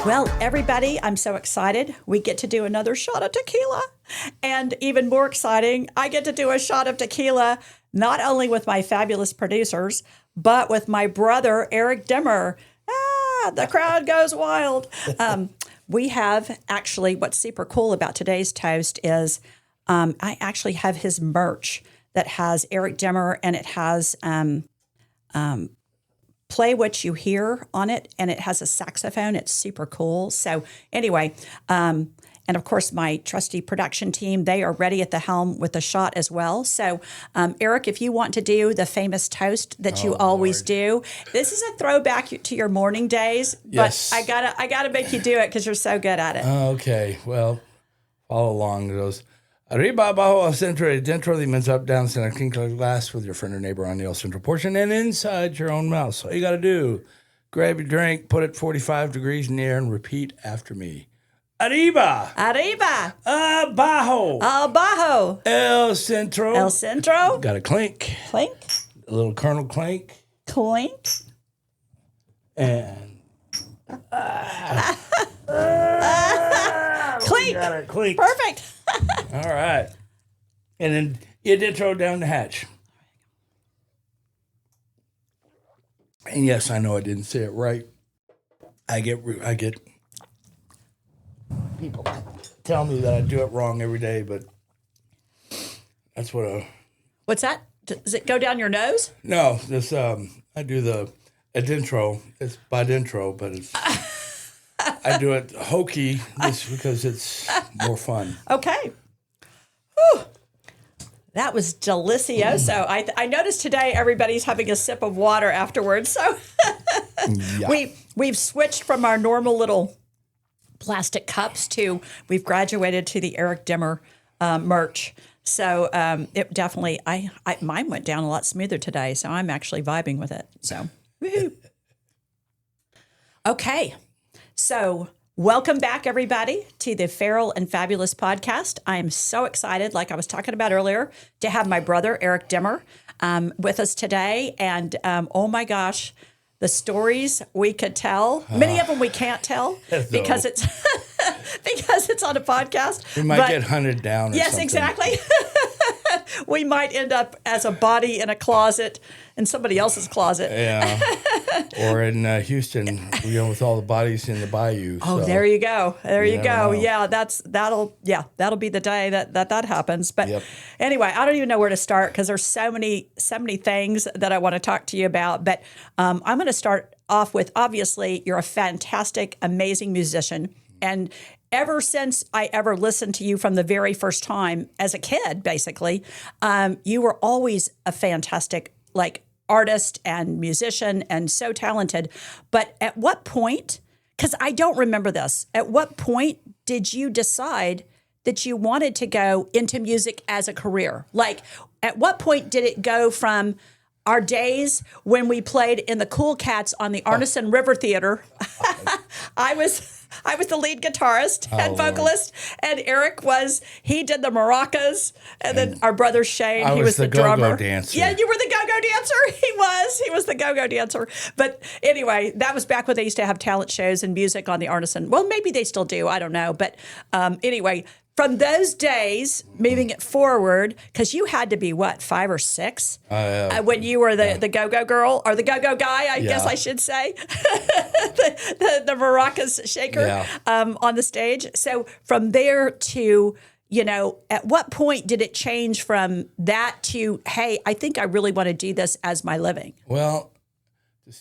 Well, everybody, I'm so excited. We get to do another shot of tequila. And even more exciting, I get to do a shot of tequila, not only with my fabulous producers, but with my brother, Eric Demmer. The crowd goes wild. We have actually, what's super cool about today's toast is I actually have his merch that has Eric Demmer, and it has Play What You Hear on it, and it has a saxophone. It's super cool. So anyway, and of course, my trusty production team, they are ready at the helm with the shot as well. So Eric, if you want to do the famous toast that you always do, this is a throwback to your morning days, but yes. I gotta make you do it because you're so good at it. Okay, well, follow along. It goes, arriba, abajo, al centro, dentro, the men's up, down, center, clink, glass with your friend or neighbor on the central portion and inside your own mouth. So all you got to do, grab your drink, put it 45 degrees in the air, and repeat after me. Arriba. Arriba. Abajo. Abajo. El centro. El centro. Got a clink. Clink. A little kernel clink. Clink. And clink. Got it. Clink. Perfect. All right. And then you did throw down the hatch. And yes, I know I didn't say it right. I get people tell me that I do it wrong every day, but that's what What's that? Does it go down your nose? No, this I do the adentro. It's badentro, but it's I do it hokey just because it's more fun. Okay. Whew. That was delicioso. I noticed today everybody's having a sip of water afterwards. So Yeah. we've switched from our normal little plastic cups to we've graduated to the Eric Demmer merch. So it definitely mine went down a lot smoother today. So I'm actually vibing with it. So woohoo. Okay. So welcome back, everybody, to the Feral and Fabulous podcast. I am so excited, like I was talking about earlier, to have my brother, Eric Demmer, with us today. And oh my gosh, the stories we could tell, many of them we can't tell because it's because it's on a podcast. We might get hunted down or yes, something. exactly. We might end up as a body in a closet in somebody else's closet. Yeah. Or in Houston, with all the bodies in the bayou. Oh, so. there you go. There you go. know. Yeah, that'll be the day that happens. But Yep. anyway, I don't even know where to start because there's so many things that I want to talk to you about. But I'm going to start off with, obviously, you're a fantastic, amazing musician. And ever since I ever listened to you from the very first time as a kid, basically, you were always a fantastic, artist and musician and so talented. But at what point, because I don't remember this, at what point did you decide that you wanted to go into music as a career? At what point did it go from our days when we played in the Cool Cats on the Arneson River Theater? I was the lead guitarist and vocalist, and Eric he did the maracas, and then our brother Shane, he was the drummer. Go-go dancer. Yeah, you were the go-go dancer. He was the go-go dancer. But anyway, that was back when they used to have talent shows and music on the Arneson. Well, maybe they still do. I don't know. But anyway, from those days, moving it forward, because you had to be, 5 or 6? When you were the go-go girl, or the go-go guy, I guess I should say, the maracas shaker on the stage. So from there to, at what point did it change from that to, hey, I think I really want to do this as my living? Well,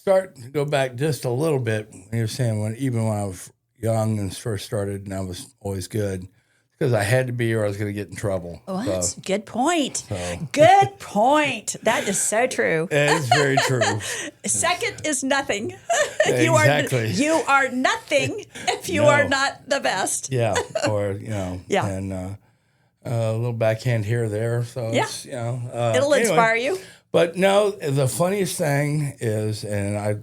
to go back just a little bit, you were saying even when I was young and first started and I was always good, because I had to be or I was going to get in trouble. Oh, that's a good point. Good point. That is so true. It is very true. Second is nothing. Exactly. You are nothing if you are not the best. Yeah. Or, and a little backhand here or there. So, it's, it'll inspire you. But no, the funniest thing is, and I,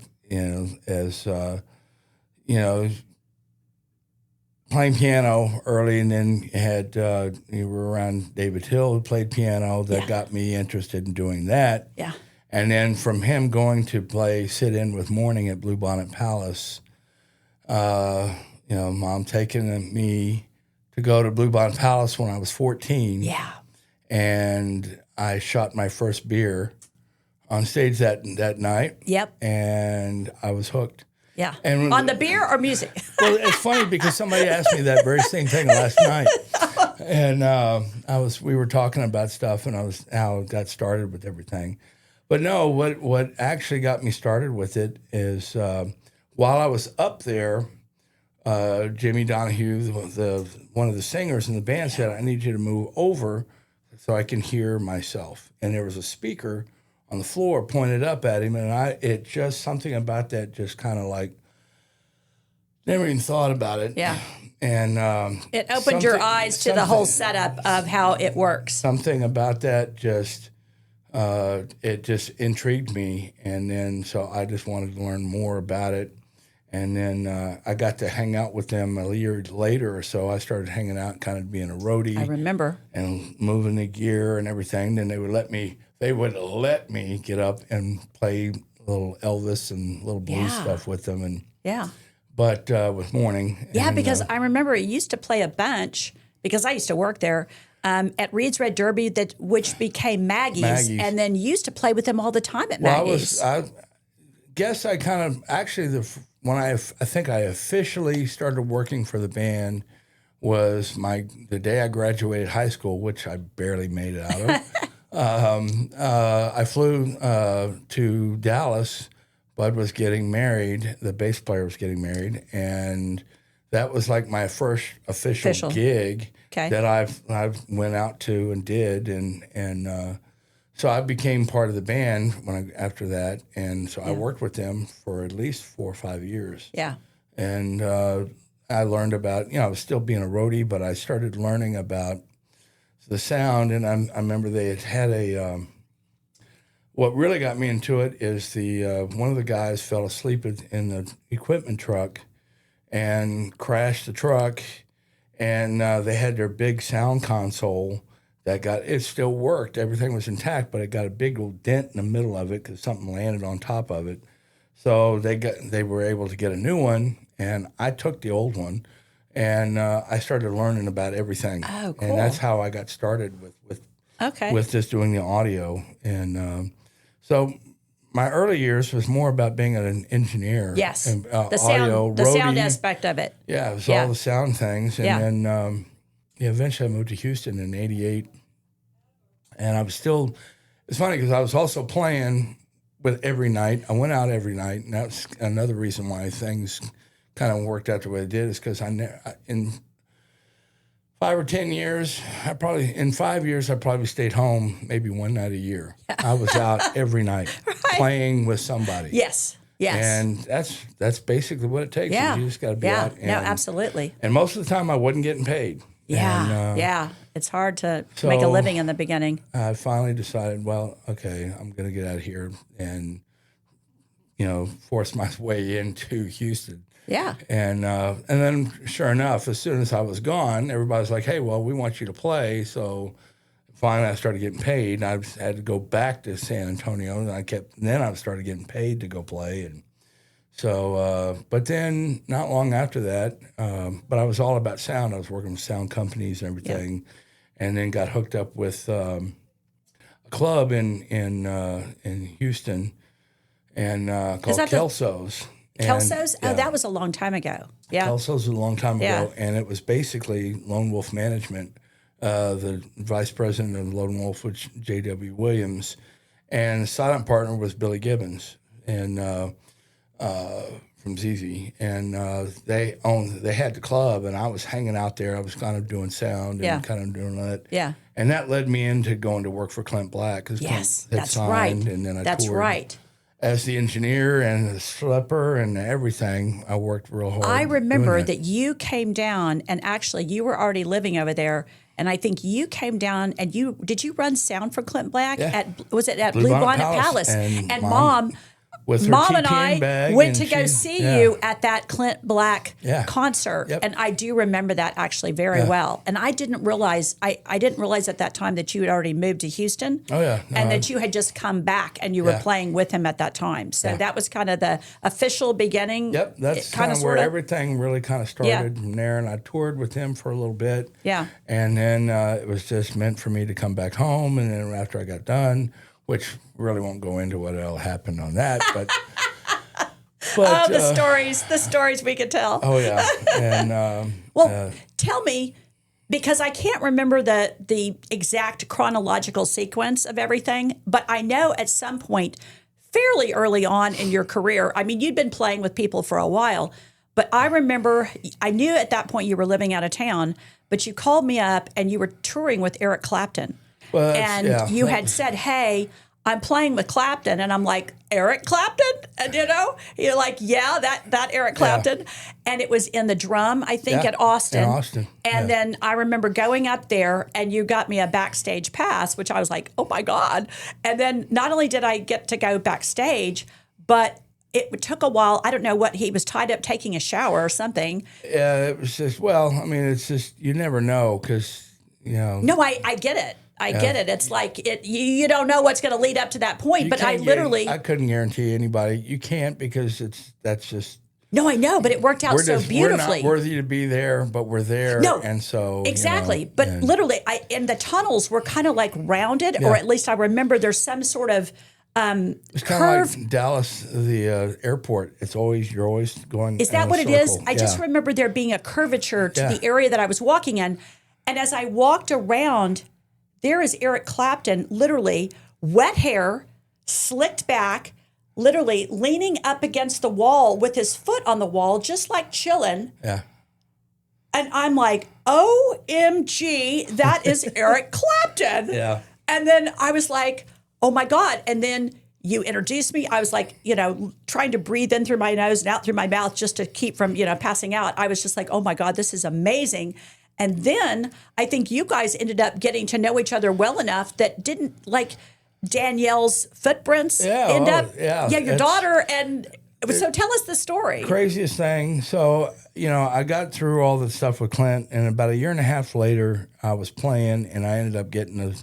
playing piano early, and then you were around David Hill, who played piano. That got me interested in doing that. Yeah. And then from him going to sit in with Morning at Bluebonnet Palace, Mom taking me to go to Bluebonnet Palace when I was 14. Yeah. And I shot my first beer on stage that night. Yep. And I was hooked. Yeah. And on the beer or music? Well, it's funny because somebody asked me that very same thing last night. And we were talking about stuff and how it got started with everything. But no, what actually got me started with it is while I was up there, Jimmy Donahue, one of the singers in the band, said, "I need you to move over so I can hear myself." And there was a speaker on the floor pointed up at him, and it just something about that just kind of like never even thought about it. Yeah. And it opened your eyes to the whole setup of how it works. Something about that just it just intrigued me, and then so I just wanted to learn more about it. And then I got to hang out with them a year later or so. I started hanging out, kind of being a roadie. I remember. And moving the gear and everything. Then they would let me get up and play little Elvis and little blues stuff with them. And but with morning. Yeah, and, because I remember it used to play a bunch, because I used to work there, at Reed's Red Derby, which became Maggie's, and then used to play with them all the time at Maggie's. I guess I kind of, actually, when I think I officially started working for the band was the day I graduated high school, which I barely made it out of. I flew to Dallas. Bud was getting married. The bass player was getting married, and that was like my first official gig that I went out to and did, and so I became part of the band after that, and so I worked with them for at least 4 or 5 years. Yeah, and I learned about, I was still being a roadie, but I started learning about the sound, and I remember they had a. What really got me into it is one of the guys fell asleep in the equipment truck and crashed the truck, and they had their big sound console it still worked. Everything was intact, but it got a big old dent in the middle of it because something landed on top of it. So they were able to get a new one, and I took the old one, and I started learning about everything. Oh, cool. And that's how I got started with just doing the audio. And so my early years was more about being an engineer. Yes, and, the sound aspect of it. Yeah, it was all the sound things. And then eventually I moved to Houston in '88. And I was still, it's funny because I was also playing with every night. I went out every night. And that's another reason why things kind of worked out the way they did, is because in 5 or 10 years, in 5 years, I probably stayed home maybe one night a year. I was out every night playing with somebody. Yes. And that's basically what it takes. Yeah. You just got to be out. No, absolutely. And most of the time, I wasn't getting paid. Yeah. And, it's hard to make a living in the beginning. I finally decided, well, okay, I'm going to get out of here and, force my way into Houston. Yeah. And then, sure enough, as soon as I was gone, everybody's like, hey, well, we want you to play. So finally I started getting paid. And I had to go back to San Antonio. And then I started getting paid to go play. And so, but then not long after that, but I was all about sound. I was working with sound companies and everything. Yeah. And then got hooked up with a club in Houston and called Kelso's. Kelso's? Oh, that was a long time ago. Yeah. Kelso's was a long time ago, and it was basically Lone Wolf Management. The vice president of Lone Wolf was J.W. Williams, and the silent partner was Billy Gibbons and from ZZ. And they had the club, and I was hanging out there. I was kind of doing sound and kind of doing that. Yeah. And that led me into going to work for Clint Black, because Clint had signed, and then I toured. As the engineer and the slipper and everything, I worked real hard. I remember that you came down, and actually you were already living over there, and I think you came down and did you run sound for Clint Black? Yeah. Was it at Bluebonnet Palace? And Mom, with her Mom and TPN I bag, went and to go she- see yeah. you at that Clint Black Yeah. concert, Yep. and I do remember that actually very well. And I didn't realize I didn't realize at that time that you had already moved to Houston. Oh, yeah. No, and that you had just come back and you were Yeah. playing with him at that time. So that was kind of the official beginning. Yep, that's kind of where everything really kind of started from there. And I toured with him for a little bit. Yeah. And then it was just meant for me to come back home. And then after I got done, which really won't go into what all happened on that, but the stories we could tell. Oh yeah, and Tell me, because I can't remember the exact chronological sequence of everything, but I know at some point, fairly early on in your career, I mean, you'd been playing with people for a while, but I remember, I knew at that point you were living out of town, but you called me up and you were touring with Eric Clapton. Well, and you had said, hey, I'm playing with Clapton. And I'm like, Eric Clapton? And you're like, yeah, that Eric Clapton. Yeah. And it was in the Drum, I think, at Austin. In Austin. And then I remember going up there and you got me a backstage pass, which I was like, oh my God. And then not only did I get to go backstage, but it took a while. I don't know what, he was tied up taking a shower or something. Yeah, it was just, it's just, you never know because, No, I get it. I get it. It's like you don't know what's going to lead up to that point. But I couldn't guarantee anybody. You can't because that's just. No, I know, but it worked out so beautifully. We're not worthy to be there, but we're there. No, and so exactly. But literally, and the tunnels were kind of like rounded, or at least I remember there's some sort of it's kind of like Dallas, the airport. You're always going. Is that what it is? I just remember there being a curvature to the area that I was walking in, and as I walked around. There is Eric Clapton, literally wet hair, slicked back, literally leaning up against the wall with his foot on the wall, just like chilling. Yeah. And I'm like, OMG, that is Eric Clapton. Yeah. And then I was like, oh my God. And then you introduced me. I was like, trying to breathe in through my nose and out through my mouth just to keep from, passing out. I was just like, oh my God, this is amazing. And then I think you guys ended up getting to know each other well enough that didn't like Danielle's footprints end up. Yeah, your daughter. And so tell us the story. Craziest thing. So, I got through all the stuff with Clint, and about a year and a half later, I was playing, and I ended up getting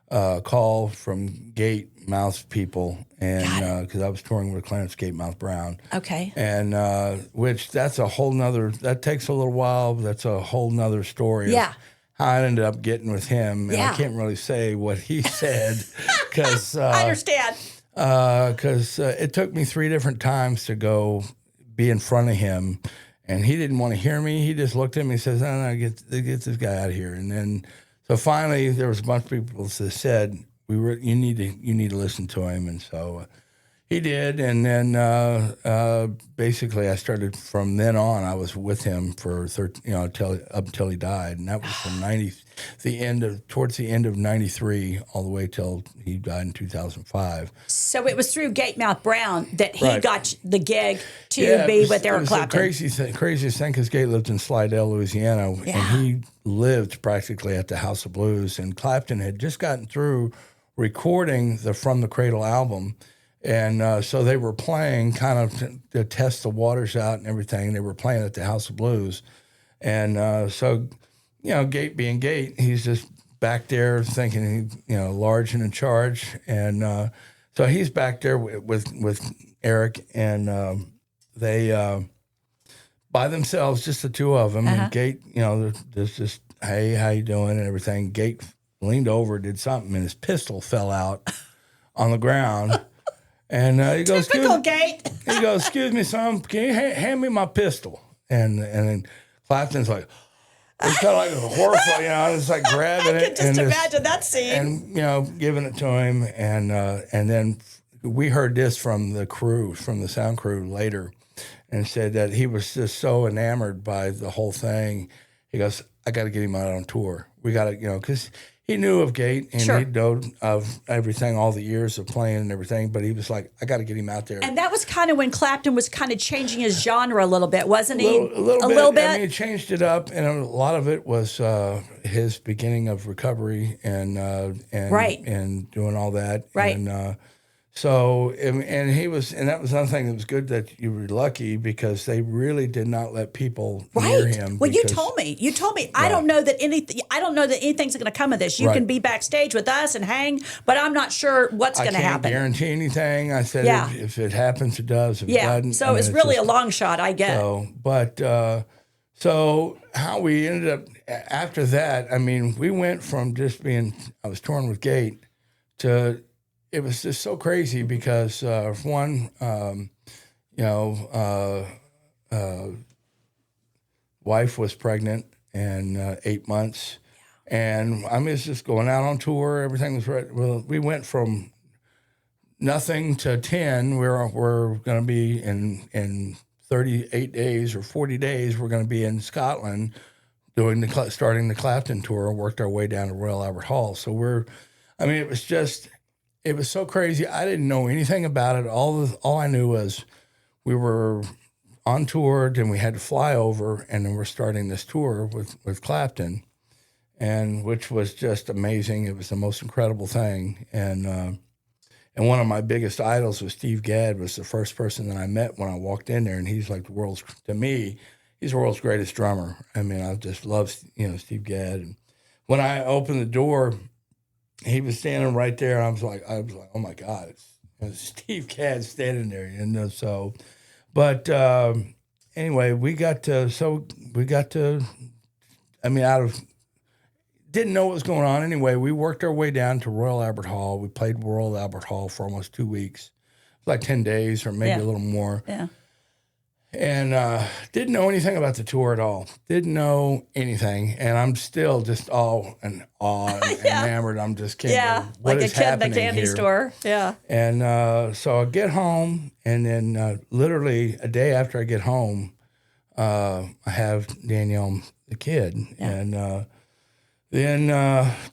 a call from Gatemouth people, and because I was touring with Clint's Gatemouth Brown. Okay. And which that takes a little while. That's a whole nother story. Yeah. How I ended up getting with him. And I can't really say what he said because I understand. Because it took me 3 different times to go be in front of him, and he didn't want to hear me. He just looked at me and says, "No, get this guy out of here." And then, so finally, there was a bunch of people that said, "You need to listen to him," and so he did. And then basically, I started from then on. I was with him for up until he died, and that was from towards the end of '93 all the way till he died in 2005. So it was through Gatemouth Brown that he got the gig to be with Eric Clapton. The craziest thing because Gate lived in Slidell, Louisiana, and he lived practically at the House of Blues, and Clapton had just gotten through recording the From the Cradle album. And so they were playing kind of to test the waters out and everything. They were playing at the House of Blues. And so, Gate being Gate, he's just back there thinking, large and in charge. And so he's back there with Eric, and they, by themselves, just the two of them. And Gate, there's just, hey, how you doing and everything. Gate leaned over, did something, and his pistol fell out on the ground. And he goes, typical Gate. He goes, "Excuse me, son, can you hand me my pistol?" And then Clapton's like, it's kind of like horrified, it's like grabbing it. I can just imagine that scene. And, giving it to him. And then we heard this from the crew, from the sound crew later, and said that he was just so enamored by the whole thing. He goes, "I got to get him out on tour. We got to, because he knew of Gate and he knew of everything, all the years of playing and everything, but he was like, I got to get him out there." And that was kind of when Clapton was kind of changing his genre a little bit, wasn't he? A little bit. I mean, he changed it up, and a lot of it was his beginning of recovery and doing all that. Right. And So, and he was, and that was another thing that was good, that you were lucky, because they really did not let people near him. Well, you told me. I don't know that anything's going to come of this. You can be backstage with us and hang, but I'm not sure what's going to happen. I can't guarantee anything. I said, if it happens, it does. If it doesn't, so it's really a long shot, I get. So how we ended up after that, I mean, we went from just I was touring with Gate to, it was just so crazy because wife was pregnant and 8 months, and I mean, it's just going out on tour. Everything was right. Well, we went from nothing to 10. We're going to be in 38 days or 40 days. We're going to be in Scotland starting the Clapton tour. Worked our way down to Royal Albert Hall. So it was so crazy. I didn't know anything about it. All I knew was we were on tour, then we had to fly over, and then we're starting this tour with Clapton, and which was just amazing. It was the most incredible thing. And one of my biggest idols was Steve Gadd, was the first person that I met when I walked in there, and he's like to me, he's the world's greatest drummer. I mean, I just love, Steve Gadd. And when I opened the door, he was standing right there. And I was like, oh my God, it's Steve Gadd standing there, So, but anyway, didn't know what was going on. Anyway, we worked our way down to Royal Albert Hall. We played Royal Albert Hall for almost 2 weeks. It was like 10 days or maybe a little more. Yeah. And didn't know anything about the tour at all. Didn't know anything. And I'm still just all in awe and enamored. I'm just kidding. Yeah, like a kid in the candy store. Yeah. And so I get home, and then literally a day after I get home, I have Danielle, the kid. Yeah. And then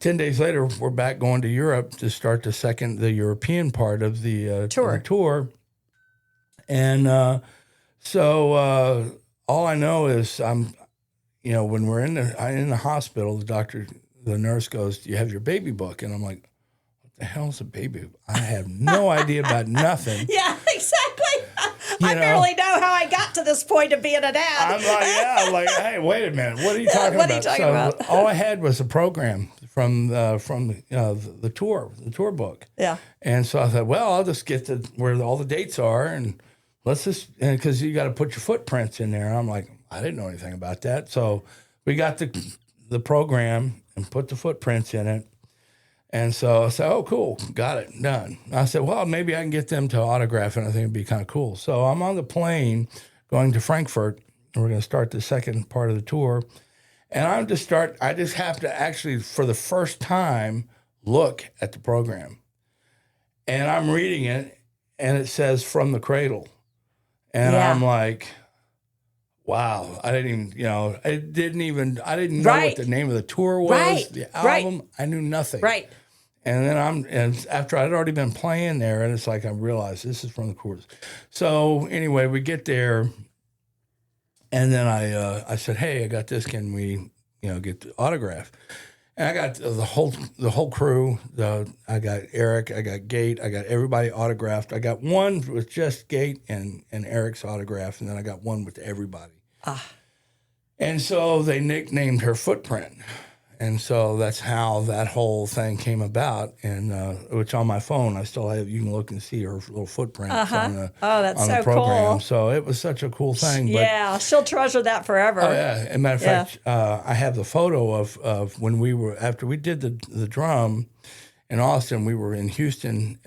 10 days later, we're back going to Europe to start the European part of the tour. And so all I know is when we're in the hospital, the nurse goes, "Do you have your baby book?" And I'm like, "What the hell's a baby? I have no idea about nothing." Yeah, exactly. I barely know how I got to this point of being an dad. I'm like, hey, wait a minute. What are you talking about? What are you talking about? All I had was a program from the tour book. Yeah. And so I thought, well, I'll just get to where all the dates are, and let's just, because you got to put your footprints in there. I'm like, I didn't know anything about that. So we got the program and put the footprints in it. And so I said, oh, cool, got it, done. I said, well, maybe I can get them to autograph it. I think it'd be kind of cool. So I'm on the plane going to Frankfurt, and we're going to start the second part of the tour. And I just have to actually, for the first time, look at the program. And I'm reading it, and it says From the Cradle. And I'm like, wow, I didn't know what the name of the tour was, the album. I knew nothing. Right. And then after I'd already been playing there, and it's like I realized this is From the Cradle. So anyway, we get there, and then I said, hey, I got this. Can we get the autograph? And I got the whole crew. I got Eric, I got Gate, I got everybody autographed. I got one with just Gate and Eric's autograph, and then I got one with everybody. And so they nicknamed her Footprint. And so that's how that whole thing came about. And which on my phone, I still have, you can look and see her little footprint on the program. Cool. So it was such a cool thing. Yeah, she'll treasure that forever. Oh, yeah. As a matter of fact, I have the photo of when after we did the drum in Austin, we were in Houston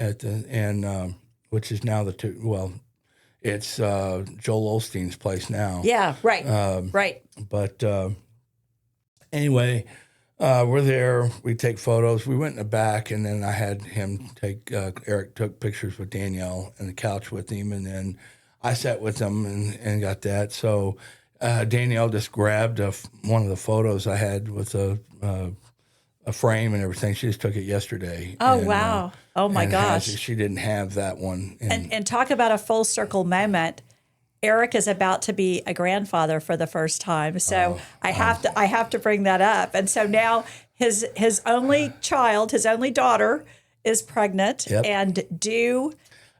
which is now it's Joel Osteen's place now. Yeah, right, right. But anyway, we're there. We take photos. We went in the back, and then I had him Eric took pictures with Danielle on the couch with him, and then I sat with him and got that. So Danielle just grabbed one of the photos I had with a frame and everything. She just took it yesterday. Oh, wow. Oh, my gosh. She didn't have that one. And talk about a full circle moment. Eric is about to be a grandfather for the first time, so I have to bring that up. And so now his only child, his only daughter, is pregnant and due.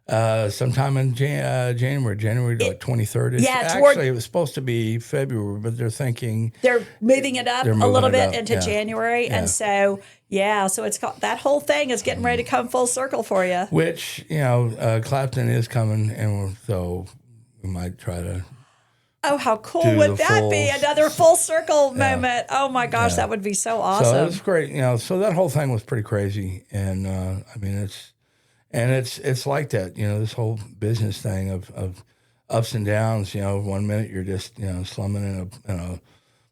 Sometime in January like 23rd. Yeah, actually, it was supposed to be February, but they're thinking they're moving it up a little bit into January, Yeah. and so it's got that whole thing is getting ready to come full circle for you. Which Clapton is coming, and so we might try to. Oh, how cool would that be? Another full circle moment. Oh my gosh, that would be so awesome. So it was great, so that whole thing was pretty crazy, and I mean it's like that, this whole business thing of ups and downs. 1 minute you're just slumming in a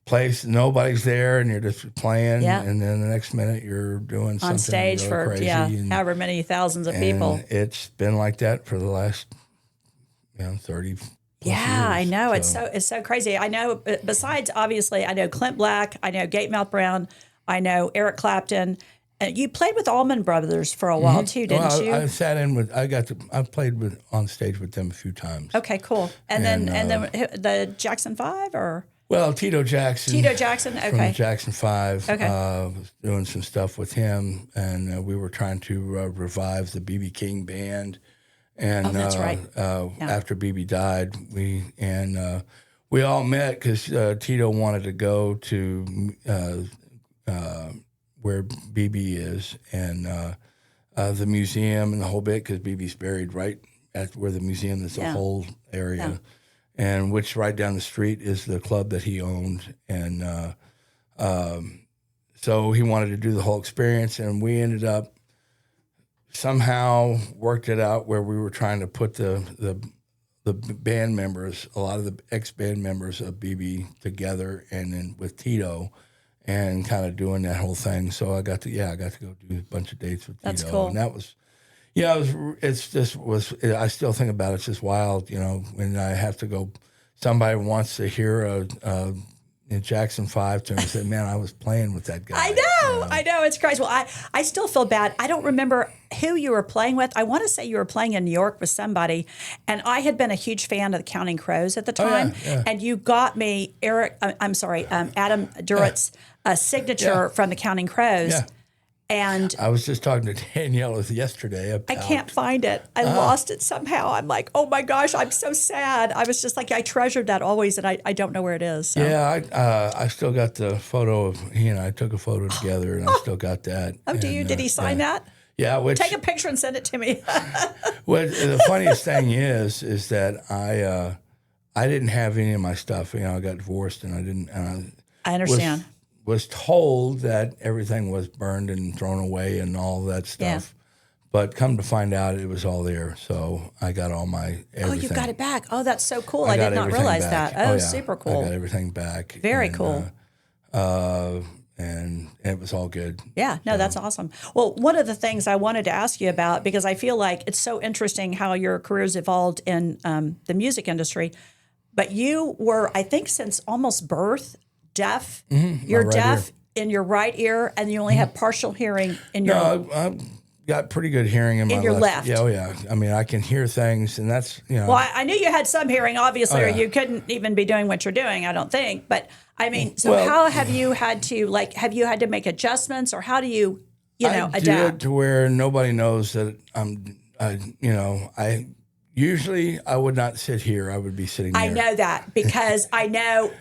place, nobody's there, and you're just playing, and then the next minute you're doing something on stage really for crazy and, however many thousands of people. It's been like that for the last 30. Yeah, years. I know. It's so crazy. I know. Besides, obviously, I know Clint Black. I know Gatemouth Brown. I know Eric Clapton. You played with Allman Brothers for a while too, didn't you? I sat in with. I played on stage with them a few times. Okay, cool. And then the Jackson 5 or. Well, Tito Jackson. Okay. From the Jackson 5. Okay. Was doing some stuff with him, and we were trying to revive the B.B. King band. And that's right. After BB died, we all met because Tito wanted to go to where BB is and the museum and the whole bit, because BB's buried right at where the museum is, the whole area, and which right down the street is the club that he owned, and so he wanted to do the whole experience, and we ended up. Somehow worked it out where we were trying to put the band members, a lot of the ex-band members of BB together, and then with Tito, and kind of doing that whole thing. So I got to go do a bunch of dates with Tito. That's cool. And that was, I still think about it. It's just wild, when I have to go. Somebody wants to hear a Jackson 5 to him and said, "Man, I was playing with that guy." I know, it's crazy. Well, I still feel bad. I don't remember who you were playing with. I want to say you were playing in New York with somebody, and I had been a huge fan of the Counting Crows at the time. And you got me Adam Durett's signature from the Counting Crows. Yeah. And I was just talking to Danielle yesterday about. I can't find it. I lost it somehow. I'm like, oh my gosh, I'm so sad. I was just like, I treasured that always, and I don't know where it is. So. Yeah, I still got the photo of he and I took a photo together, and I still got that. Oh, do you? Did he sign that? Yeah. Take a picture and send it to me. Well, the funniest thing is that I didn't have any of my stuff. I got divorced, and I didn't. And I understand. Was told that everything was burned and thrown away and all that stuff. But come to find out, it was all there. So I got all my everything. Oh, you got it back. Oh, that's so cool. I did not realize that. Oh, super cool. I got everything back. Very cool. And it was all good. Yeah, no, that's awesome. Well, one of the things I wanted to ask you about, because I feel like it's so interesting how your career's evolved in the music industry, but you were, I think, since almost birth, deaf. You're right deaf in your right ear, and you only have partial hearing in your. No, I've got pretty good hearing in my left. Yeah, yeah. I mean, I can hear things, and that's Well, I knew you had some hearing, obviously, or you couldn't even be doing what you're doing. I don't think. But I mean, so how have you had to Have you had to make adjustments, or how do you adapt? I do it to where nobody knows that I usually I would not sit here. I would be sitting there. I know that because I know.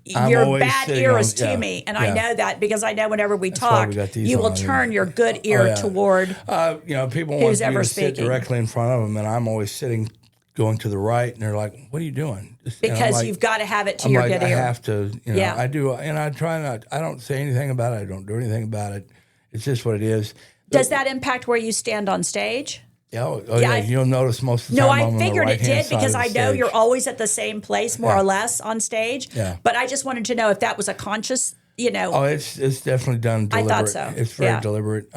Your bad ear is to me, and I know that because I know whenever we talk, you will turn your good ear toward. People want me to sit directly in front of them, and I'm always sitting, going to the right, and they're like, "What are you doing?" Because you've got to have it to your good ear. I have to, I do, and I try not. I don't say anything about it. I don't do anything about it. It's just what it is. Does that impact where you stand on stage? Yeah, you'll notice most of the time. No, I figured it did because I know you're always at the same place, more or less, on stage. Yeah. But I just wanted to know if that was a conscious, Oh, it's definitely done deliberate. I thought so. It's very deliberate.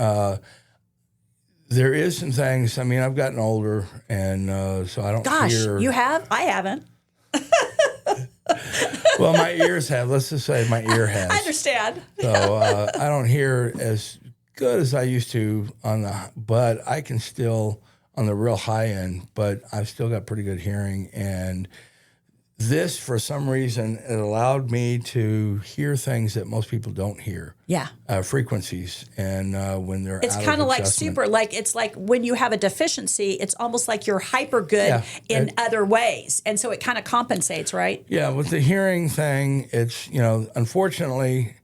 There is some things. I mean, I've gotten older, and so I don't hear. Gosh, you have? I haven't. Well, my ears have. Let's just say my ear has. I understand. So I don't hear as good as I used to but I can still on the real high end. But I've still got pretty good hearing, and this, for some reason, it allowed me to hear things that most people don't hear. Yeah. Frequencies, and when they're It's kind of like it's like when you have a deficiency, it's almost like you're hyper good in other ways. And so it kind of compensates, right? Yeah, with the hearing thing, it's, unfortunately,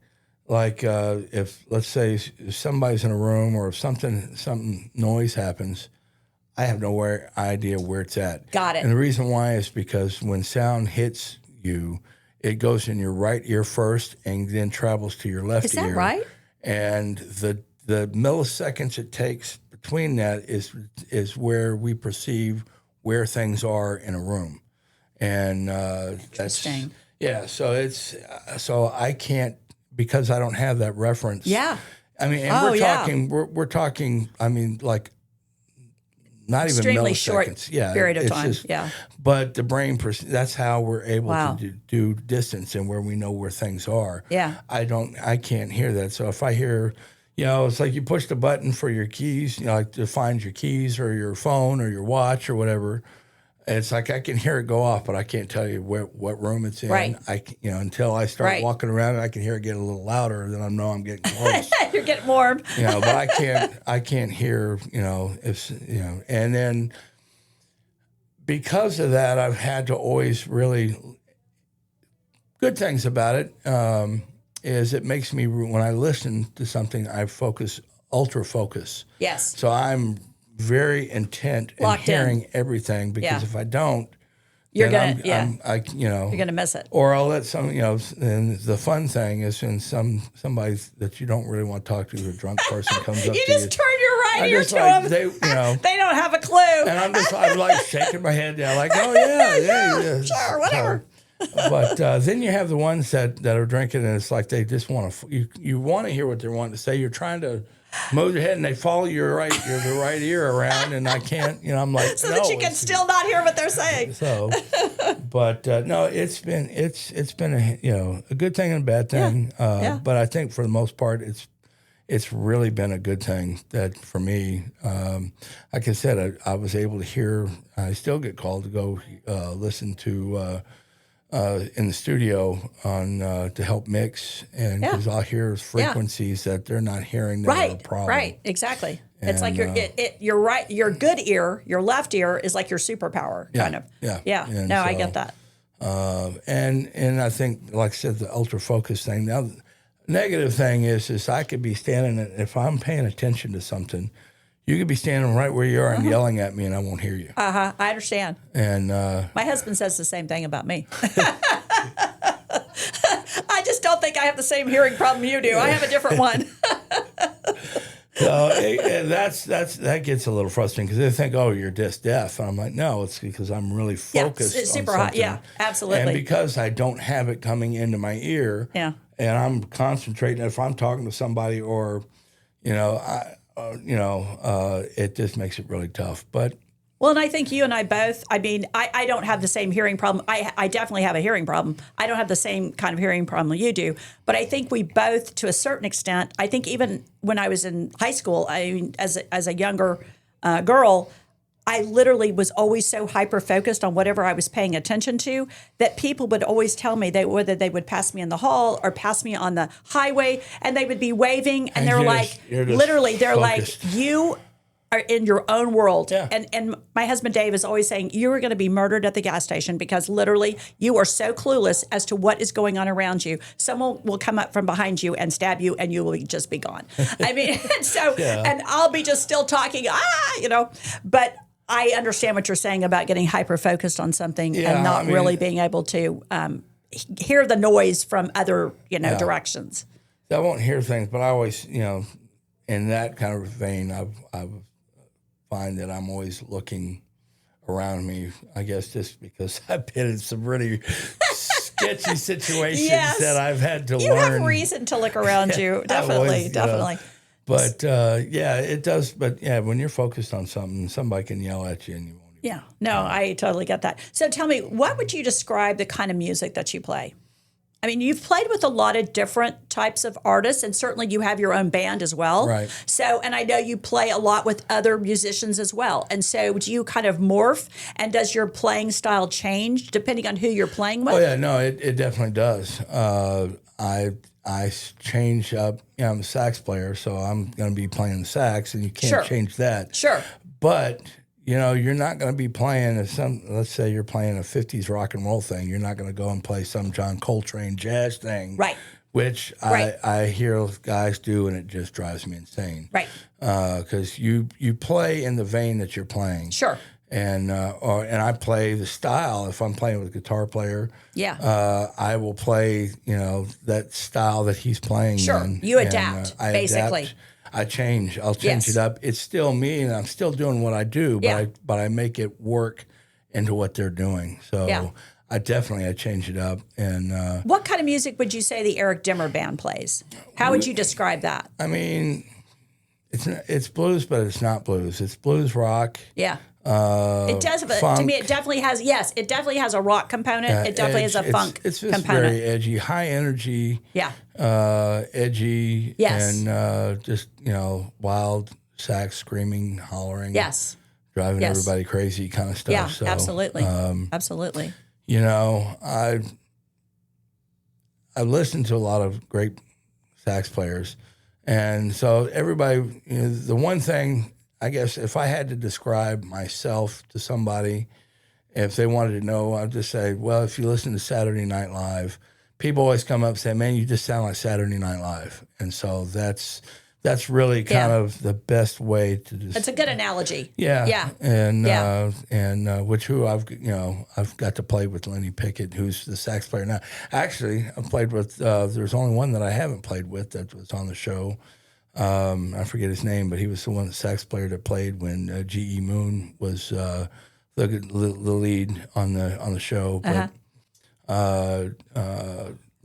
like if, let's say, if somebody's in a room or if something noise happens, I have no idea where it's at. Got it. And the reason why is because when sound hits you, it goes in your right ear first and then travels to your left ear. Is that right? And the milliseconds it takes between that is where we perceive where things are in a room. And Interesting. So I can't, because I don't have that reference. Yeah. I mean, and we're talking, I mean, like, not even extremely milliseconds. short period of time. But the brain, that's how we're able to do distance and where we know where things are. Yeah. I can't hear that. So if I hear, it's like you push the button for your keys, like to find your keys or your phone or your watch or whatever. It's like I can hear it go off, but I can't tell you what room it's in. Right. Until I start walking around, I can hear it get a little louder. Then I know I'm getting close. You're getting warm. But I can't hear. And then because of that, I've had to always really good things about it. Is it makes me, when I listen to something, I ultra focus. Yes. So I'm very intent in hearing everything, because if I don't, you're then you're gonna miss it. Or I'll let and the fun thing is when somebody that you don't really want to talk to, a drunk person comes up to you. You just turn your right ear to them. They don't have a clue. And I'm like shaking my head down, like, oh yeah, sure, whatever. But then you have the ones that are drinking, and it's like they just want to. You want to hear what they're wanting to say. You're trying to move your head, and they follow the right ear around, and I can't. I'm like, so that you can still not hear what they're saying. So, but no, it's been a good thing and a bad thing. But I think for the most part, it's really been a good thing that for me. Like I said, I was able to hear. I still get called to go listen to. In the studio to help mix, and because I'll hear frequencies that they're not hearing that are a problem. Right, exactly. And, it's like you're right. Your good ear, your left ear, is like your superpower, kind of. Yeah. And no, I get that. And I think, like I said, the ultra focus thing. Now, the negative thing is I could be standing, if I'm paying attention to something. You could be standing right where you are and yelling at me, and I won't hear you. I understand. And my husband says the same thing about me. I just don't think I have the same hearing problem you do. I have a different one. So that gets a little frustrating, because they think, oh, you're just deaf. And I'm like, no, it's because I'm really focused. It's super on hot. Yeah, absolutely. And because I don't have it coming into my ear, and I'm concentrating. If I'm talking to somebody, or it just makes it really tough. But well, and I think you and I both, I mean, I don't have the same hearing problem. I definitely have a hearing problem. I don't have the same kind of hearing problem you do. But I think we both, to a certain extent, I think even when I was in high school, I mean, as a younger girl, I literally was always so hyper-focused on whatever I was paying attention to that people would always tell me whether they would pass me in the hall or pass me on the highway, and they would be waving, and they're like, literally, they're focused. Like, you are in your own world. Yeah. And my husband Dave is always saying, you are going to be murdered at the gas station, because literally you are so clueless as to what is going on around you. Someone will come up from behind you and stab you, and you will just be gone. I mean, and I'll be just still talking, but I understand what you're saying about getting hyper-focused on something and not really being able to hear the noise from other, directions. I won't hear things, but I always, in that kind of vein, I find that I'm always looking around me, I guess just because I've been in some really sketchy situations that I've had to learn. You have reason to look around you. Definitely. But it does. But when you're focused on something, somebody can yell at you and you won't. Yeah, no, I totally get that. So tell me, what would you describe the kind of music that you play? I mean, you've played with a lot of different types of artists, and certainly you have your own band as well. Right. So, and I know you play a lot with other musicians as well. And so, do you kind of morph, and does your playing style change depending on who you're playing with? Oh yeah, no, it definitely does. I change up. You know, I'm a sax player, so I'm going to be playing the sax, and you can't Sure. change that. Sure. But you know, you're not going to be playing let's say you're playing a 50s rock and roll thing. You're not going to go and play some John Coltrane jazz thing. Right. Which Right. I hear guys do, and it just drives me insane. Right. Because you play in the vein that you're playing. Sure. And I play the style. If I'm playing with a guitar player, Yeah. I will play, you know, that style that he's playing. Sure. in. You And, adapt, I basically. adapt. I change. I'll change Yes. it up. It's still me, and I'm still doing what I do, but Yeah. I make it work into what they're doing. So Yeah. I change it up. And What kind of music would you say the Eric Demmer Band plays? How would you describe that? I mean, it's blues, but it's not blues. It's blues rock. Yeah. It does, but to funk. me, it definitely has. Yes, it definitely has a rock component. It definitely has a funk It's just component. very edgy, high energy. Yeah. Edgy. Yes. And just, you know, wild sax screaming, hollering. Yes. Driving Yes. everybody crazy kind of stuff. Yeah. So, Absolutely. Absolutely. You know, I've listened to a lot of great sax players. And so everybody, you know, the one thing, I guess, if I had to describe myself to somebody, if they wanted to know, I'd just say, well, if you listen to Saturday Night Live, people always come up and say, man, you just sound like Saturday Night Live. And so that's really kind of the best way to just. It's a good analogy. Yeah. Yeah. And Yeah. which I've got to play with Lenny Pickett, who's the sax player now. Actually, I've played with there's only one that I haven't played with that was on the show. I forget his name, but he was the sax player that played when G.E. Moon was the lead on the show. But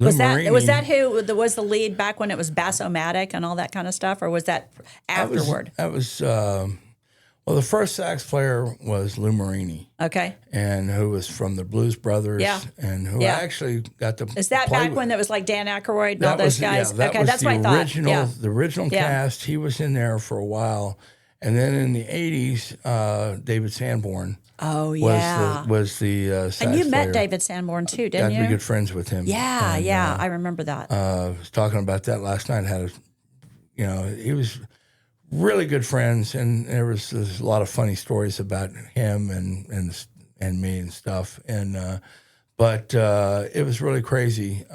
Lou Was Marini, that who was the lead back when it was Bass-O-Matic and all that kind of stuff, or was that afterward? That was well, the first sax player was Lou Marini. Okay. And who was from the Blues Brothers, Yeah. and who Yeah. actually got to Is that play back with. when there was like Dan Aykroyd and all That those was- guys? Yeah, that Okay, was that's the what I thought. original, Yeah. the original Yeah. cast. He was in there for a while, and then in the '80s, David Sanborn Oh yeah. was the sax and you met player. David Sanborn too, Got didn't to be you? good friends with him. Yeah, And, yeah, I remember that. I was talking about that last night. He was really good friends, and there's a lot of funny stories about him and me and stuff. And but it was really crazy.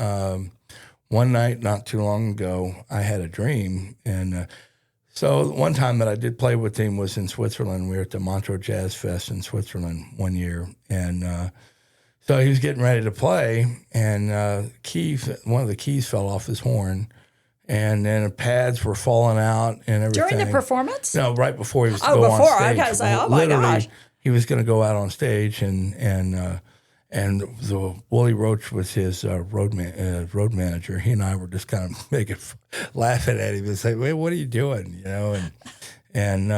One night, not too long ago, I had a dream, and so one time that I did play with him was in Switzerland. We were at the Montreux Jazz Fest in Switzerland one year, and so he was getting ready to play, and one of the keys fell off his horn. And then the pads were falling out and everything. During the performance? No, right before he was Oh, going on before. stage. I gotta say, oh my Literally, gosh. he was going to go out on stage, and the Wooly Roach was his road manager. He and I were just kind of laughing at him and saying, "Wait, what are you doing?" You know, and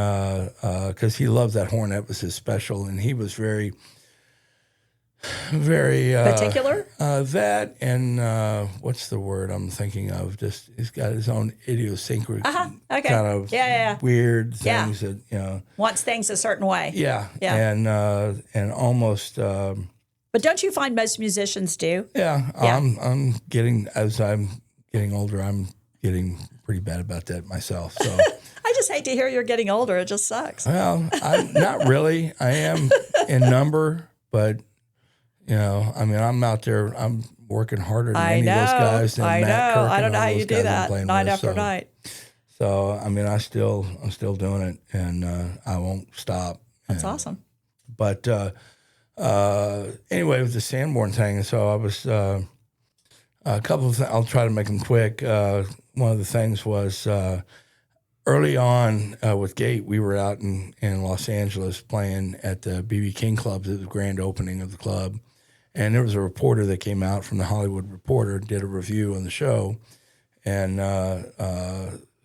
because he loved that horn, that was his special, and he was very Particular? That and what's the word I'm thinking of? Just he's got his own idiosyncratic Okay. kind of Yeah. weird Yeah. things that Wants things a certain way. Yeah. Yeah. And almost But don't you find most musicians do? yeah. Yeah. I'm getting as I'm getting older. I'm getting pretty bad about that myself. So. I just hate to hear you're getting older. It just sucks. Well, I'm not really. I am in number, but I mean, I'm out there. I'm working harder than any of those guys. I know. Matt Kirk I don't and know all how those you do guys I'm that playing night with, after night. So I mean, I'm still doing it, and I won't stop. That's awesome. But anyway, with the Sanborn thing, so I was a couple of. I'll try to make them quick. One of the things was. Early on with Gate, we were out in Los Angeles playing at the B.B. King Club. It was the grand opening of the club. And there was a reporter that came out from the Hollywood Reporter, did a review on the show. And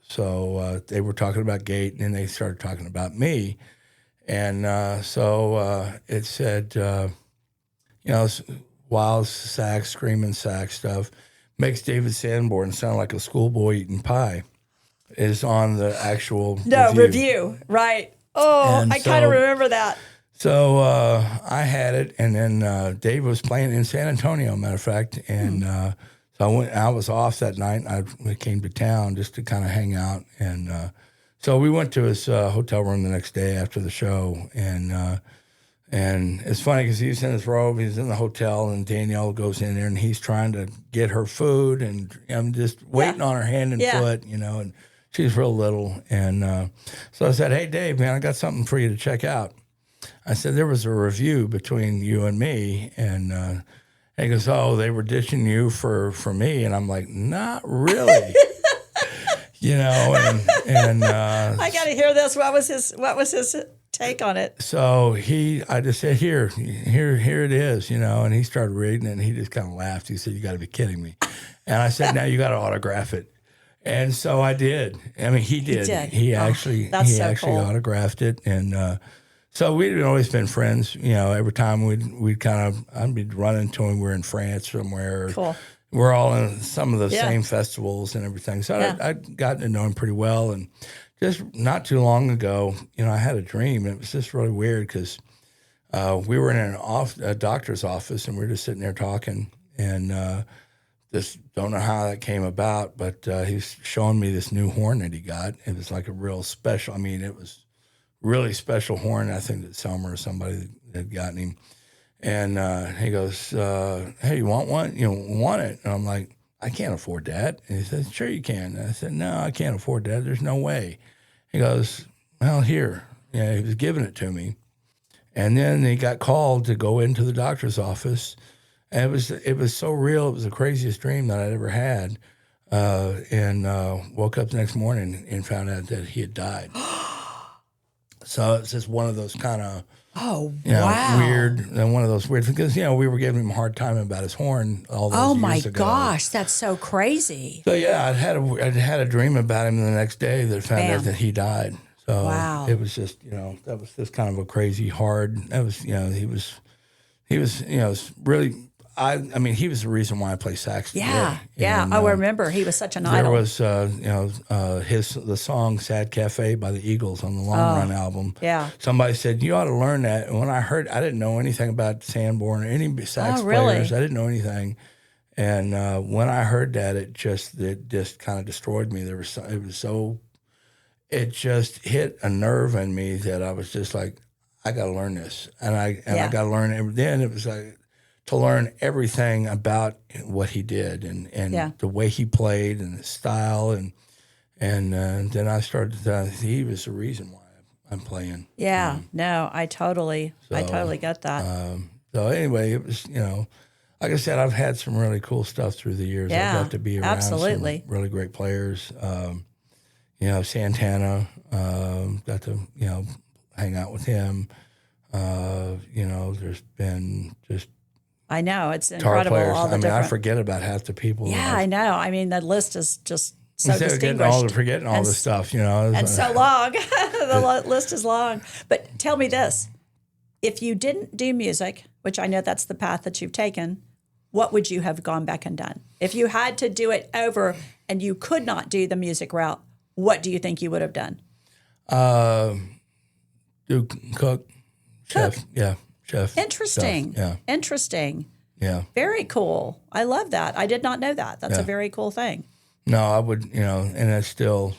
so they were talking about Gate, and then they started talking about me. And so it said, wild sax, screaming sax stuff. makes David Sanborn sound like a schoolboy eating pie is on the actual review. Right. Oh, And I kind of remember that. So I had it, and then Dave was playing in San Antonio, matter of fact, and so I was off that night. And I came to town just to kind of hang out, and so we went to his hotel room the next day after the show, and it's funny because he's in his robe, he's in the hotel, and Danielle goes in there, and he's trying to get her food, and I'm just waiting on her hand and foot, and she's real little, and so I said, "Hey, Dave, man, I got something for you to check out." I said, "There was a review between you and me," and he goes, "Oh, they were ditching you for me," and I'm like, "Not really." and I got to hear this. What was his take on it? So I just said, here it is, and he started reading it, and he just kind of laughed. He said, "You got to be kidding me." And I said, "Now you got to autograph it." And so I did. I mean, he did. He actually autographed it, and so we'd always been friends. Every time I'd be running to him. We're in France somewhere. Cool. We're all in some of the same festivals and everything. So I'd gotten to know him pretty well. And just not too long ago, I had a dream. And it was just really weird because we were in a doctor's office, and we were just sitting there talking. And just don't know how that came about, but he's showing me this new horn that he got. It was like a real special. I mean, it was really special horn. I think that Selmer or somebody had gotten him. And he goes, "Hey, you want one? You want it?" And I'm like, "I can't afford that." And he said, "Sure you can." And I said, "No, I can't afford that. There's no way." He goes, "Well, here." Yeah, he was giving it to me. And then he got called to go into the doctor's office. And it was so real. It was the craziest dream that I'd ever had. And woke up the next morning and found out that he had died. So it's just one of those kind of weird, and one of those weird things, because we were giving him a hard time about his horn all those years ago. Oh my gosh, that's so crazy. So I'd had a dream about him the next day that found out that he died. So it was just that was just kind of a crazy hard. That was he was really. I mean, he was the reason why I play sax today. And, I remember he was such an idol. There was, the song "Sad Cafe" by the Eagles on the Long Run album. Yeah. Somebody said you ought to learn that, and when I heard, I didn't know anything about Sanborn or any sax players. I didn't know anything, and when I heard that, it just kind of destroyed me. It just hit a nerve in me that I was just like, I got to learn this, and I got to learn it. Then it was like, to learn everything about what he did and the way he played and his style and then I started he was the reason why I'm playing. Yeah, no, I totally get that. So anyway, it was like I said, I've had some really cool stuff through the years. Yeah, I got to be around some really great players. Santana, got to hang out with him. There's been just. I know, it's incredible. Players. All the different. I forget about half the people. Yeah, I know. I mean, the list is just so distinguished. Forgetting all the stuff, and so long. The list is long. But tell me this: if you didn't do music, which I know that's the path that you've taken, what would you have gone back and done? If you had to do it over and you could not do the music route, what do you think you would have done? Cook, chef, yeah. Chef Interesting. Stuff. Yeah. Interesting. Yeah. Very cool. I love that. I did not know that. That's a very cool thing. No, I would, and it's still,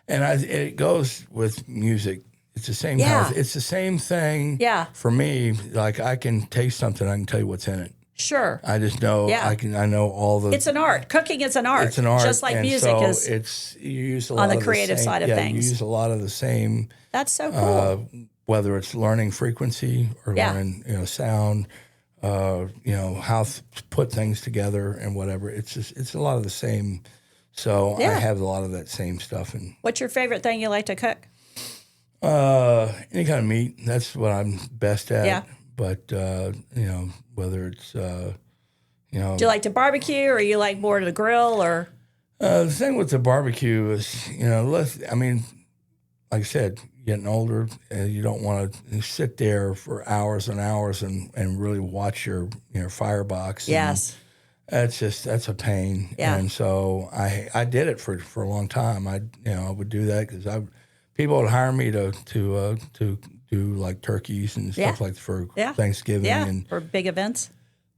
it goes with music. It's the same kind of, it's the same thing. Yeah. For me, like I can taste something, I can tell you what's in it. Sure. I just know. Yeah. I know all the. It's an art. Cooking is an art. It's an art, just like and music so is. You use a lot on the creative side of things. You use a lot of the same. That's so cool. Whether it's learning frequency or learning, sound, how to put things together and whatever. It's a lot of the same. So I have a lot of that same stuff. And what's your favorite thing you like to cook? Any kind of meat. That's what I'm best at. Yeah. But whether it's do you like to barbecue, or you like more to the grill, or? The thing with the barbecue is like I said, getting older, you don't want to sit there for hours and hours and really watch your firebox. Yes. that's a pain. Yeah. And so I did it for a long time. I would do that because people would hire me to do like turkeys and stuff like for Thanksgiving and for big events.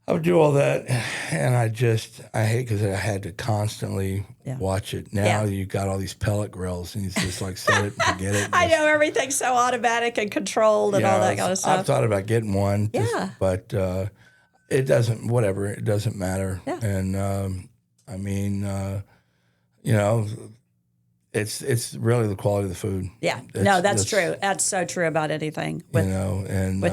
I would do all that, and I hate because I had to constantly watch it. Now you got all these pellet grills, and you just like set it and forget it. I know everything's so automatic and controlled and all that kind of stuff. I've thought about getting one, but it doesn't. Whatever, it doesn't matter. Yeah. And I mean, it's really the quality of the food. Yeah, that's true. That's so true about anything. With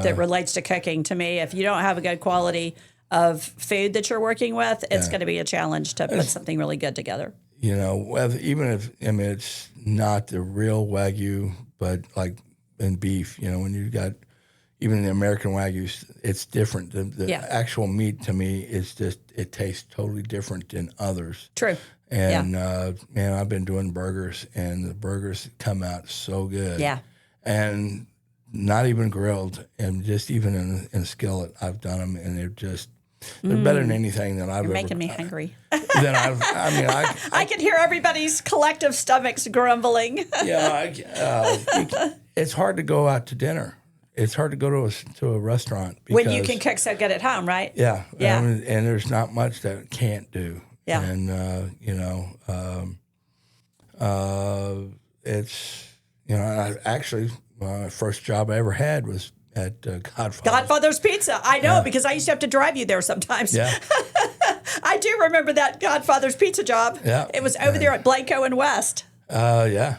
it relates to cooking. To me, if you don't have a good quality of food that you're working with, it's going to be a challenge to put something really good together. Even if it's not the real Wagyu, but like in beef, when you got even the American Wagyu, it's different. The actual meat to me is just it tastes totally different than others. True. And man, I've been doing burgers, and the burgers come out so good. Yeah. And not even grilled, and just even in a skillet, I've done them, and they're better than anything that I've ever. You're making me hungry. I can hear everybody's collective stomachs grumbling. It's hard to go out to dinner. It's hard to go to a restaurant when you can cook so good at home, right? Yeah, yeah. And there's not much that it can't do. Yeah, and it's I actually my first job I ever had was at Godfather's Pizza. I know because I used to have to drive you there sometimes. Yeah. I do remember that Godfather's Pizza job. Yeah. It was over there at Blanco and West. Yeah.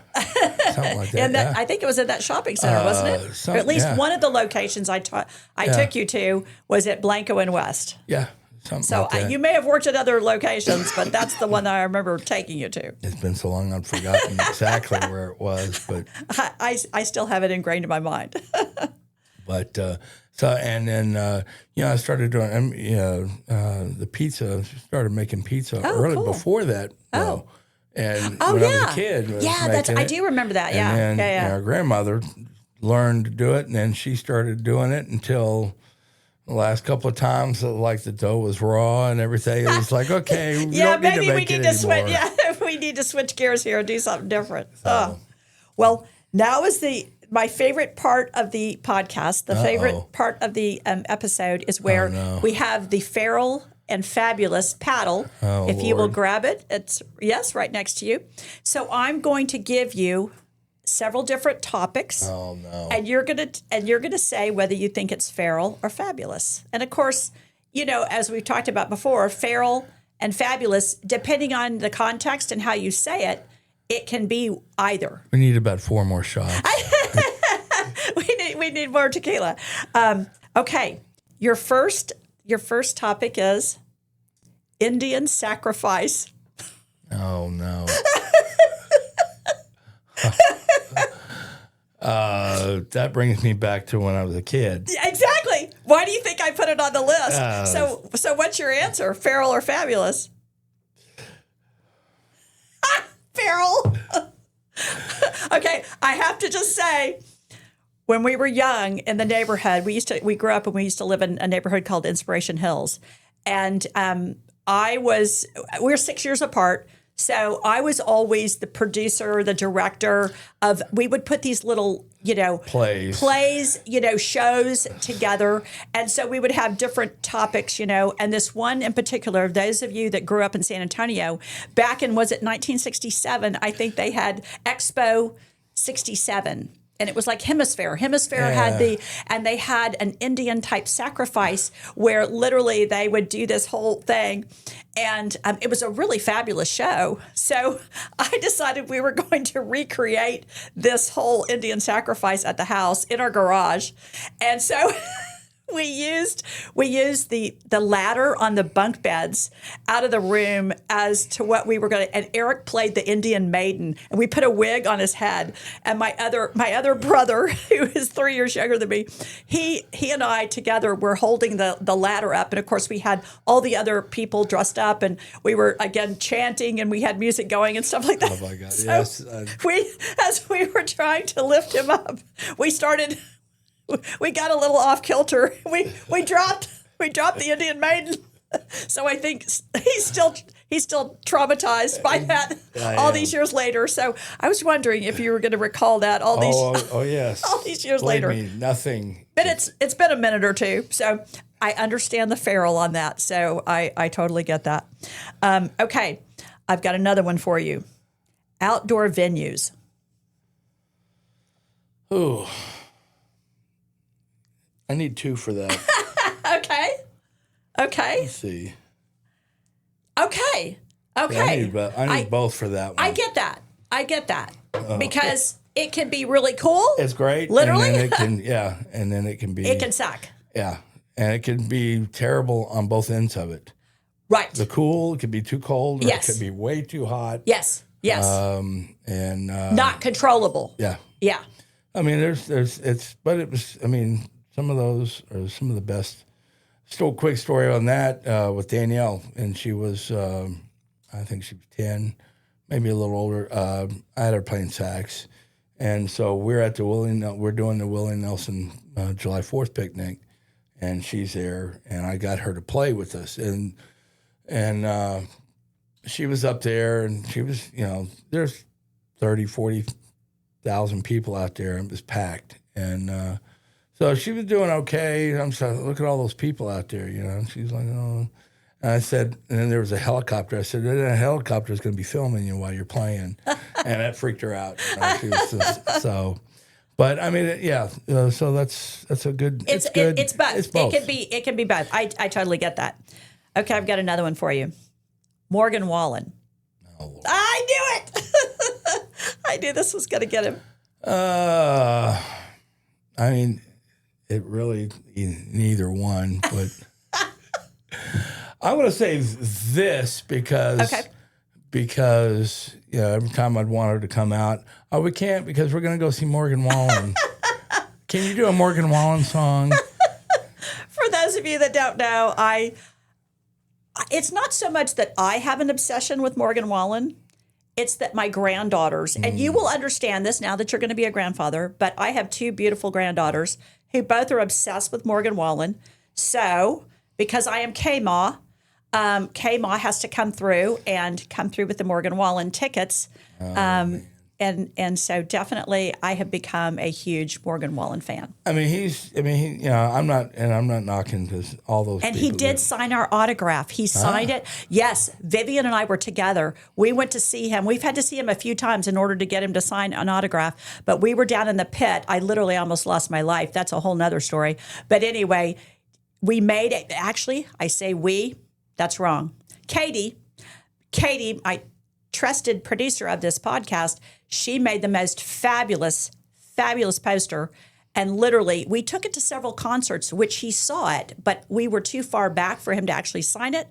Something like that. And I think it was at that shopping center, wasn't it? Or at least one of the locations I took you to was at Blanco and West. Yeah. So you may have worked at other locations, but that's the one that I remember taking you to. It's been so long I've forgotten exactly where it was, but I still have it ingrained in my mind. But and then I started doing the pizza. Started making pizza early before that. And when I was a kid, I do remember that. And then our grandmother learned to do it, and then she started doing it until the last couple of times, like the dough was raw and everything. It was like, okay, we don't need to make it anymore. Switch. Yeah, we need to switch gears here and do something different. Well, now is my favorite part of the podcast. The favorite part of the episode is where we have the feral and fabulous paddle. If you will grab it, it's right next to you. So I'm going to give you several different topics. Oh no! And you're gonna say whether you think it's feral or fabulous. And of course, as we've talked about before, feral and fabulous, depending on the context and how you say it, it can be either. We need about 4 more shots. we need more tequila. Okay, your first topic is Indian sacrifice. Oh no. That brings me back to when I was a kid. Exactly. Why do you think I put it on the list? So what's your answer? Feral or fabulous? Feral. Okay, I have to just say, when we were young in the neighborhood, we grew up and we used to live in a neighborhood called Inspiration Hills, and we're 6 years apart. So I was always the producer, the director of. We would put these little, plays, shows together, and so we would have different topics, And this one in particular, those of you that grew up in San Antonio, back in 1967, I think they had Expo 67. And it was like Hemisphere. Hemisphere had they had an Indian type sacrifice where literally they would do this whole thing. And it was a really fabulous show. So I decided we were going to recreate this whole Indian sacrifice at the house in our garage. And so we used the ladder on the bunk beds out of the room as to what we were going to. And Eric played the Indian maiden, and we put a wig on his head. And my other brother, who is 3 years younger than me, he and I together were holding the ladder up. And of course, we had all the other people dressed up, and we were again chanting, and we had music going and stuff like that. Oh my God! So yes. As we were trying to lift him up, we got a little off kilter. We dropped the Indian maiden. So I think he's still traumatized by that all these years later. So I was wondering if you were going to recall that all these yes, all these years Believe later. Me, nothing. But it's been a minute or two, so I understand the feral on that. So I totally get that. Okay, I've got another one for you. Outdoor venues. Ooh, I need 2 for that. Okay. Let's see. Okay. I need both for that one. I get that. Because it can be really cool. It's great. Literally. And then it can be. It can suck. Yeah. And it can be terrible on both ends of it. Right. The cool, it could be too cold, or Yes. it could be way too hot. Yes. And not controllable. Yeah. Yeah. I mean, some of those are some of the best. Still, quick story on that with Danielle, and she was, I think she was 10, maybe a little older. I had her playing sax, and so we're doing the Willie Nelson July 4th picnic, and she's there, and I got her to play with us, and she was up there, and she was, there's 40,000 people out there, and it was packed, and so she was doing okay. I'm sorry, look at all those people out there, And she's like, oh. And I said, and then there was a helicopter. I said, that helicopter is going to be filming you while you're playing. And that freaked her out. She was just, but I mean, yeah. So that's a good. It's good. It's both. It's both. It can be both. I totally get that. Okay, I've got another one for you. Morgan Wallen. No. I knew it. I knew this was going to get him. I mean, it really neither one, but I'm going to say this because every time I'd want her to come out, we can't because we're going to go see Morgan Wallen. Can you do a Morgan Wallen song? For those of you that don't know, it's not so much that I have an obsession with Morgan Wallen. It's that my granddaughters, and you will understand this now that you're going to be a grandfather, but I have 2 beautiful granddaughters who both are obsessed with Morgan Wallen. So, because I am K-Ma, K-Ma has to come through with the Morgan Wallen tickets. And so definitely I have become a huge Morgan Wallen fan. I mean, I'm not knocking because all those And people he did sign our autograph. He signed it. Yes, Vivian and I were together. We went to see him. We've had to see him a few times in order to get him to sign an autograph. But we were down in the pit. I literally almost lost my life. That's a whole nother story. But anyway, we made it. Actually, I say we. That's wrong. Katie, my trusted producer of this podcast, she made the most fabulous poster. And literally, we took it to several concerts, which he saw it, but we were too far back for him to actually sign it.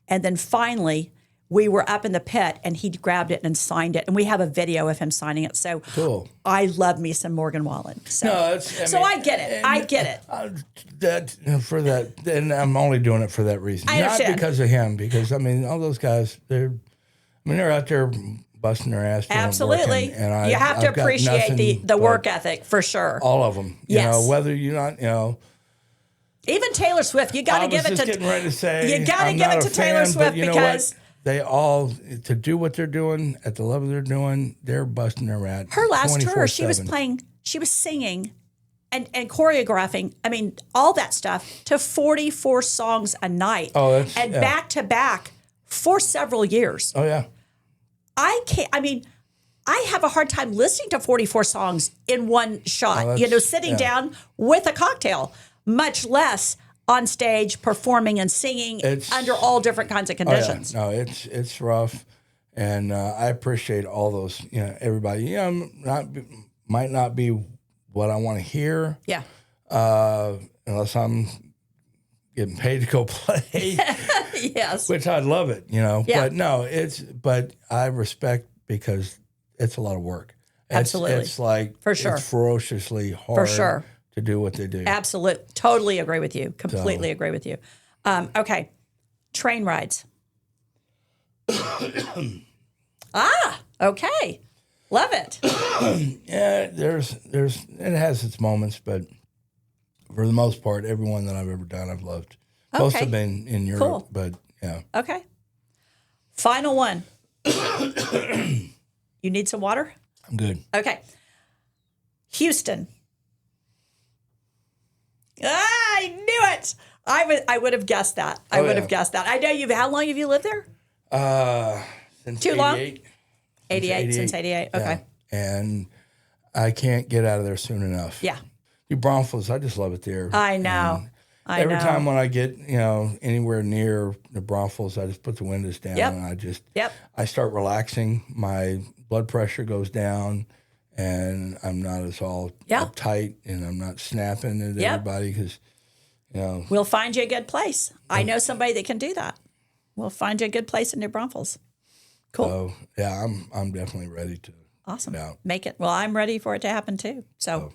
And then finally, we were up in the pit, and he grabbed it and signed it. And we have a video of him signing it. So cool. I love me some Morgan Wallen. So, I get it. I get it. For that, and I'm only doing it for that reason. I understand. Not because of him, because, I mean, all those guys, they're out there busting their ass. Absolutely. Working, and you have to appreciate the work ethic for sure. All of them. Yes. Whether you're not, even Taylor Swift, you got to give it to. Getting ready to say, you got to give it to Taylor Swift because they all to do what they're doing at the level they're doing. They're busting their ass. Her last tour, she was playing, she was singing, and choreographing. I mean, all that stuff to 44 songs a night. Oh, back to back for several years. Oh yeah. I can't. I mean, I have a hard time listening to 44 songs in one shot. Sitting down with a cocktail, much less on stage performing and singing under all different kinds of conditions. Oh, yeah. No, it's rough, and I appreciate all those. Everybody. Might not be what I want to hear. Yeah. Unless I'm getting paid to go play. Yes. Which I'd love it, Yeah. But no, but I respect because it's a lot of work. Absolutely. It's like for sure. It's ferociously hard for sure. to do what they do. Absolutely. Totally agree with you. Completely agree with you. Okay. Train rides. Okay. Love it. Yeah, it has its moments, but for the most part, everyone that I've ever done, I've loved. Most Okay. have been in Europe, Cool. but yeah. Okay. Final one. You need some water? I'm good. Okay. Houston. I knew it. I would have guessed that. I would have guessed that. I know you've. How long have you lived there? Since Too long? 88. 88. Since 88. Okay. Yeah. And I can't get out of there soon enough. Yeah. New Braunfels, I just love it there. I know. Every time when I get, anywhere near the Braunfels, I just put the windows down and I just, I start relaxing. My blood pressure goes down and I'm not as all uptight and I'm not snapping at everybody because, We'll find you a good place. I know somebody that can do that. We'll find you a good place in New Braunfels. Cool. So, yeah, I'm definitely ready to. Awesome. Yeah. Make it. Well, I'm ready for it to happen too. So.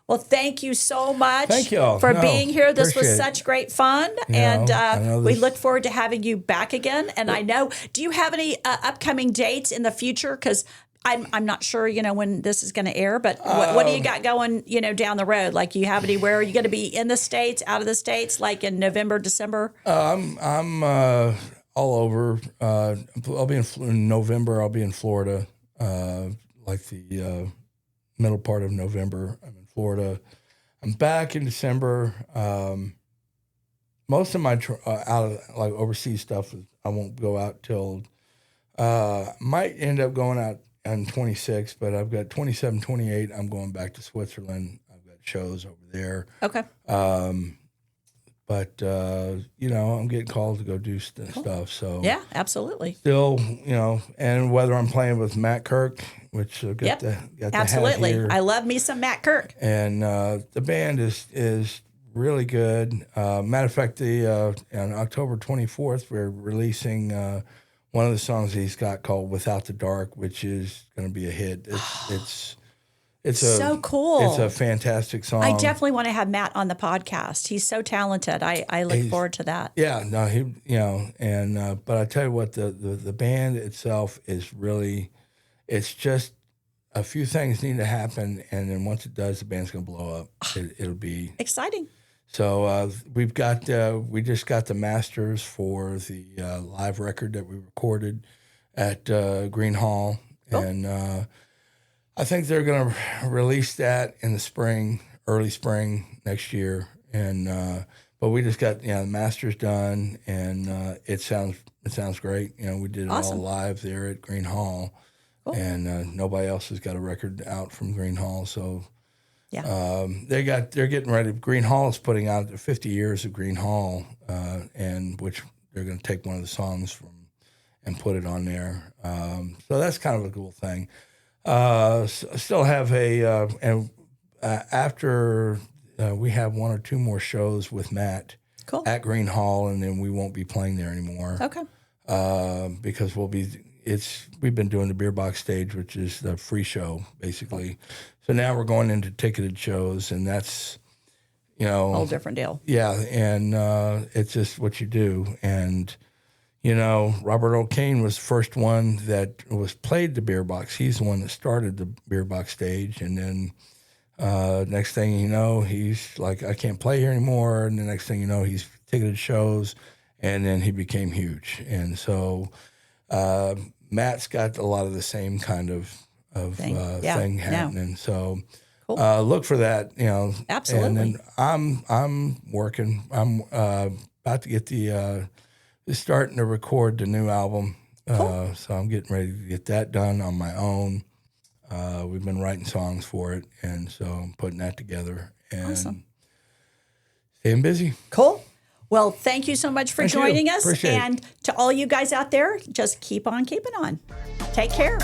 Well, thank you so much Thank you all. for being here. This was Appreciate such great fun. And we look forward to having you back again. And I know, do you have any upcoming dates in the future? Because I'm not sure, when this is going to air, but what do you got going, down the road? Like, you have anywhere? Are you going to be in the States, out of the States, like in November, December? I'm all over. I'll be in November. I'll be in Florida, like the middle part of November. I'm in Florida. I'm back in December. Most of my out of like overseas stuff, I won't go out till might end up going out on 26, but I've got 27, 28. I'm going back to Switzerland. I've got shows over there. Okay. But I'm getting called to go do stuff. So yeah, absolutely. Still, and whether I'm playing with Matt Kirk, which got the absolutely. hat here. I love me some Matt Kirk. And the band is really good. Matter of fact, on October 24th, we're releasing one of the songs he's got called "Without the Dark," which is going to be a hit. It's so cool. It's a fantastic song. I definitely want to have Matt on the podcast. He's so talented. I look forward to that. Yeah, no, but I tell you what, the band itself is really, it's just a few things need to happen, and then once it does, the band's going to blow up. It'll be exciting. So we just got the masters for the live record that we recorded at Green Hall, and I think they're going to release that in the spring, early spring next year. And but we just got the masters done, and it sounds great. We did it all live there at Green Hall, and nobody else has got a record out from Green Hall. So they're getting ready. Green Hall is putting out 50 years of Green Hall, and which they're going to take one of the songs from and put it on there. So that's kind of a cool thing. Still have after we have one or two more shows with Matt at Green Hall, and then we won't be playing there anymore. Okay. Because we've been doing the Beer Box stage, which is the free show basically. So now we're going into ticketed shows, and that's whole different deal. Yeah, and it's just what you do. And Robert O'Kane was the first one that played the Beer Box. He's the one that started the Beer Box stage. And then next thing you know, he's like, I can't play here anymore. And the next thing you know, he's ticketed shows. And then he became huge. And so Matt's got a lot of the same kind of thing happening. So look for that, Absolutely. And then I'm working. I'm about to get starting to record the new album. So I'm getting ready to get that done on my own. We've been writing songs for it, and so I'm putting that together and staying busy. Cool. Well, thank you so much for joining us. Appreciate and to all you guys out there, just keep on keeping on. Take care.